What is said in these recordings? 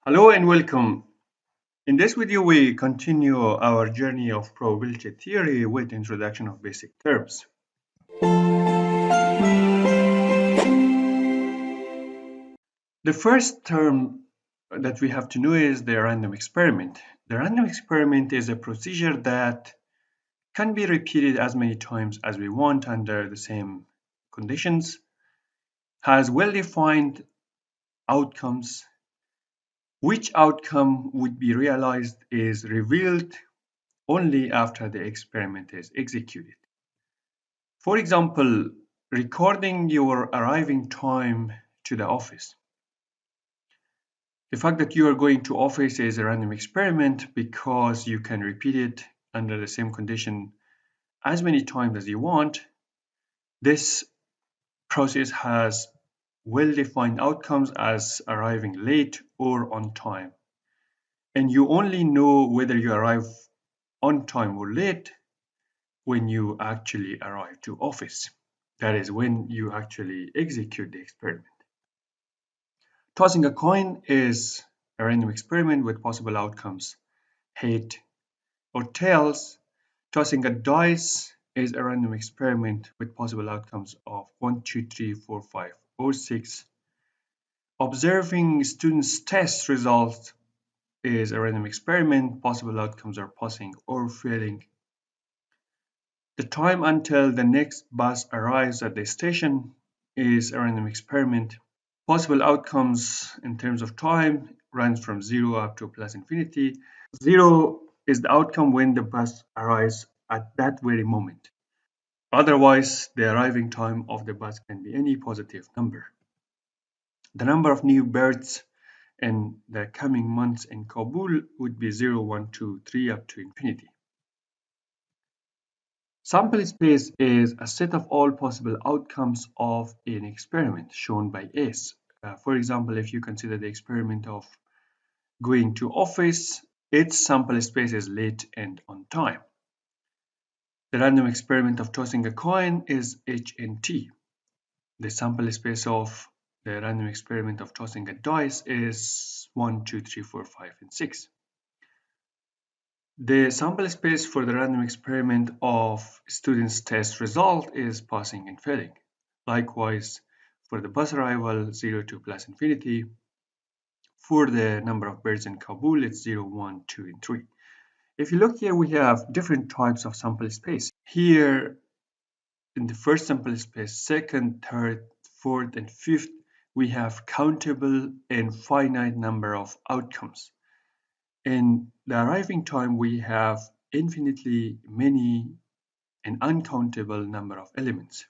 Hello and welcome. In this video, we continue our journey of probability theory with introduction of basic terms. The first term that we have to know is the random experiment. The random experiment is a procedure that can be repeated as many times as we want under the same conditions, has well-defined outcomes. Which outcome would be realized is revealed only after the experiment is executed. For example, recording your arriving time to the office. The fact that you are going to office is a random experiment because you can repeat it under the same condition as many times as you want. This process has well-defined outcomes as arriving late or on time. And you only know whether you arrive on time or late when you actually arrive to office. That is when you actually execute the experiment. Tossing a coin is a random experiment with possible outcomes, head or tails. Tossing a dice is a random experiment with possible outcomes of 1, 2, 3, 4, 5, or 6. Observing students' test results is a random experiment. Possible outcomes are passing or failing. The time until the next bus arrives at the station is a random experiment. Possible outcomes in terms of time runs from 0 up to plus infinity. 0 is the outcome when the bus arrives at that very moment. Otherwise, the arriving time of the bus can be any positive number. The number of new births in the coming months in Kabul would be 0, 1, 2, 3 up to infinity. Sample space is a set of all possible outcomes of an experiment shown by S. For example, if you consider the experiment of going to office, its sample space is late and on time. The random experiment of tossing a coin is H and T. The sample space of the random experiment of tossing a dice is 1, 2, 3, 4, 5, and 6. The sample space for the random experiment of students' test result is passing and failing. Likewise, for the bus arrival, 0 to plus infinity. For the number of birds in Kabul, it's 0, 1, 2, and 3. If you look here, we have different types of sample space. Here, in the first sample space, second, third, fourth, and fifth, we have countable and finite number of outcomes. In the arriving time, we have infinitely many and uncountable number of elements.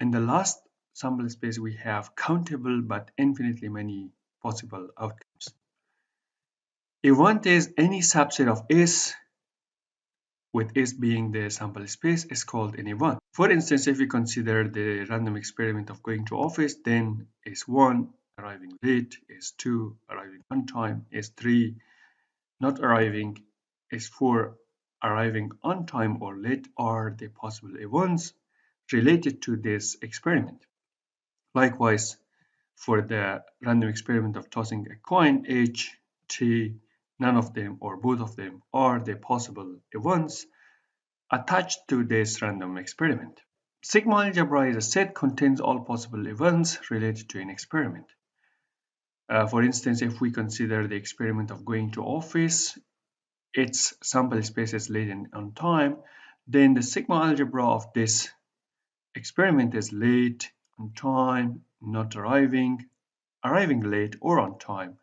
In the last sample space, we have countable but infinitely many possible outcomes. Event is any subset of S, with S being the sample space, is called an event. For instance, if we consider the random experiment of going to office, then S1, arriving late, S2, arriving on time, S3, not arriving, S4, arriving on time or late are the possible events related to this experiment. Likewise, for the random experiment of tossing a coin, H, T, none of them or both of them are the possible events attached to this random experiment. Sigma algebra is a set contains all possible events related to an experiment. For instance, if we consider the experiment of going to office, its sample space is late and on time, then the sigma algebra of this experiment is late, on time, not arriving, arriving late, or on time.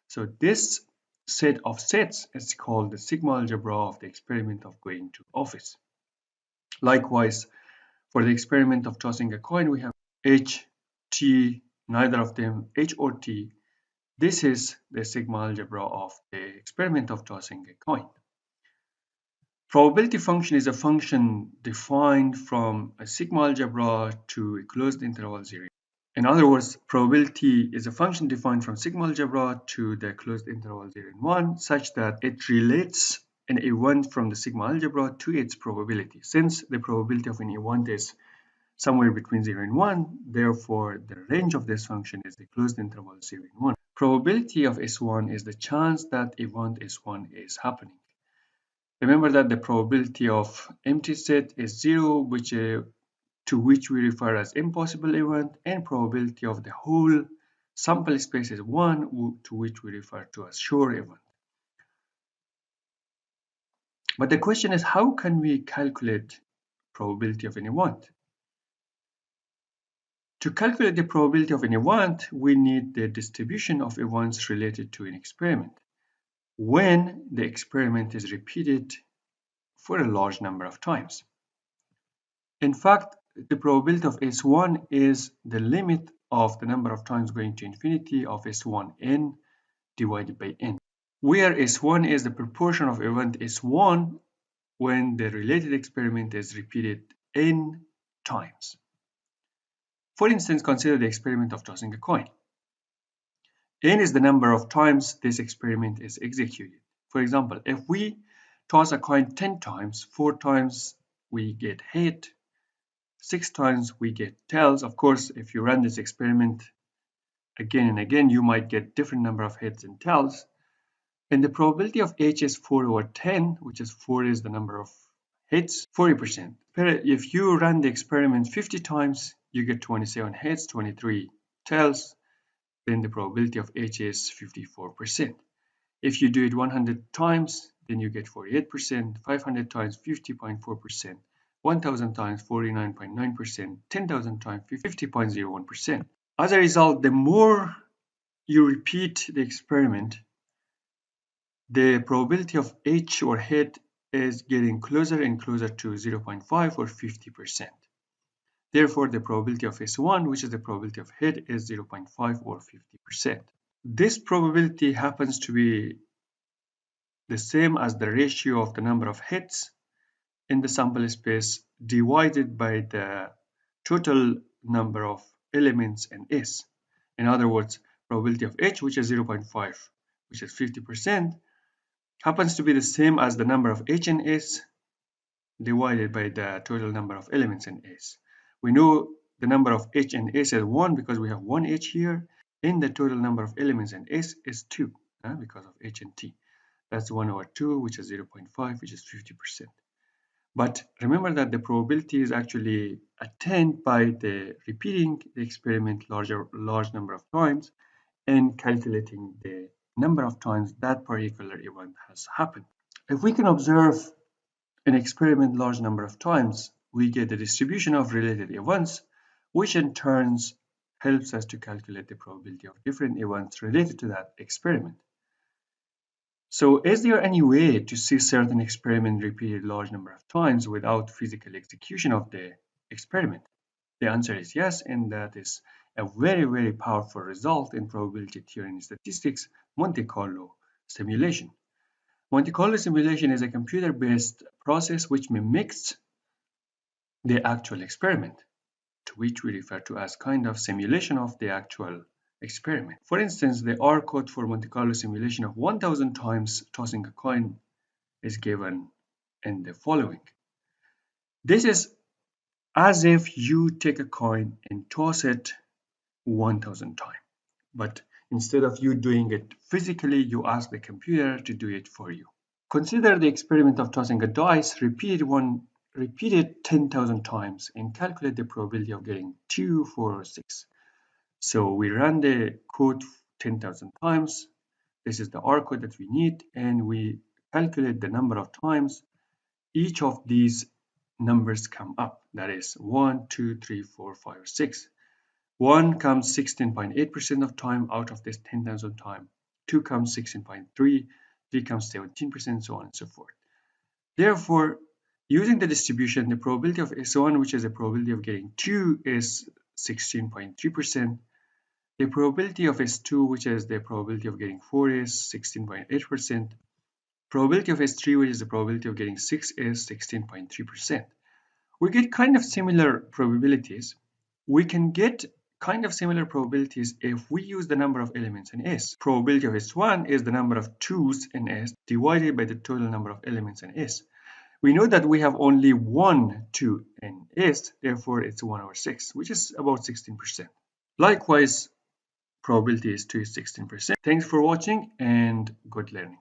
So this set of sets is called the sigma algebra of the experiment of going to office. Likewise, for the experiment of tossing a coin, we have H, T, neither of them, H or T. This is the sigma algebra of the experiment of tossing a coin. Probability function is a function defined from a sigma algebra to a closed interval 0. In other words, probability is a function defined from sigma algebra to the closed interval 0 and 1 such that it relates an event from the sigma algebra to its probability. Since the probability of an event is somewhere between 0 and 1, therefore the range of this function is the closed interval 0 and 1. Probability of S1 is the chance that event S1 is happening. Remember that the probability of empty set is 0, to which we refer as impossible event, and probability of the whole sample space is 1, to which we refer to as sure event. But the question is, how can we calculate probability of an event? To calculate the probability of an event, we need the distribution of events related to an experiment when the experiment is repeated for a large number of times. In fact, the probability of S1 is the limit of the number of times going to infinity of S1n divided by n, where S1 is the proportion of event S1 when the related experiment is repeated n times. For instance, consider the experiment of tossing a coin. N is the number of times this experiment is executed. For example, if we toss a coin 10 times, 4 times we get head, 6 times we get tails. Of course, if you run this experiment again and again, you might get different number of heads and tails. And the probability of H is 4 over 10, which is 4 is the number of heads, 40%. If you run the experiment 50 times, you get 27 heads, 23 tails. Then the probability of H is 54%. If you do it 100 times, then you get 48%, 500 times 50.4%, 1000 times 49.9%, 10,000 times 50.01%. As a result, the more you repeat the experiment, the probability of H or head is getting closer and closer to 0.5 or 50%. Therefore, the probability of S1, which is the probability of head, is 0.5 or 50%. This probability happens to be the same as the ratio of the number of heads in the sample space divided by the total number of elements in S. In other words, probability of H, which is 0.5, which is 50%, happens to be the same as the number of H in S divided by the total number of elements in S. We know the number of H in S is 1 because we have 1 H here, and the total number of elements in S is 2 because of H and T. That's 1 over 2, which is 0.5, which is 50%. But remember that the probability is actually attained by the repeating the experiment large number of times and calculating the number of times that particular event has happened. If we can observe an experiment large number of times, we get the distribution of related events, which in turn helps us to calculate the probability of different events related to that experiment. So is there any way to see certain experiment repeated large number of times without physical execution of the experiment? The answer is yes, and that is a very, very powerful result in probability theory and statistics, Monte Carlo simulation. Monte Carlo simulation is a computer-based process which mimics the actual experiment, to which we refer to as kind of simulation of the actual experiment. For instance, the R code for Monte Carlo simulation of 1000 times tossing a coin is given in the following. This is as if you take a coin and toss it 1000 times, but instead of you doing it physically, you ask the computer to do it for you. Consider the experiment of tossing a dice repeated 10,000 times and calculate the probability of getting 2, 4, or 6. So we run the code 10,000 times. This is the R code that we need, and we calculate the number of times each of these numbers come up. That is 1, 2, 3, 4, 5, or 6. 1 comes 16.8% of time out of this 10,000 time. 2 comes 16.3, 3 comes 17%, so on and so forth. Therefore, using the distribution, the probability of S1, which is the probability of getting 2, is 16.3%. The probability of S2, which is the probability of getting 4, is 16.8%. Probability of S3, which is the probability of getting 6, is 16.3%. We get kind of similar probabilities. We can get kind of similar probabilities if we use the number of elements in S. Probability of S1 is the number of 2's in S divided by the total number of elements in S. We know that we have only 1 2 in S, therefore it's 1 over 6, which is about 16%. Likewise, probability is 2 is 16%. Thanks for watching and good learning.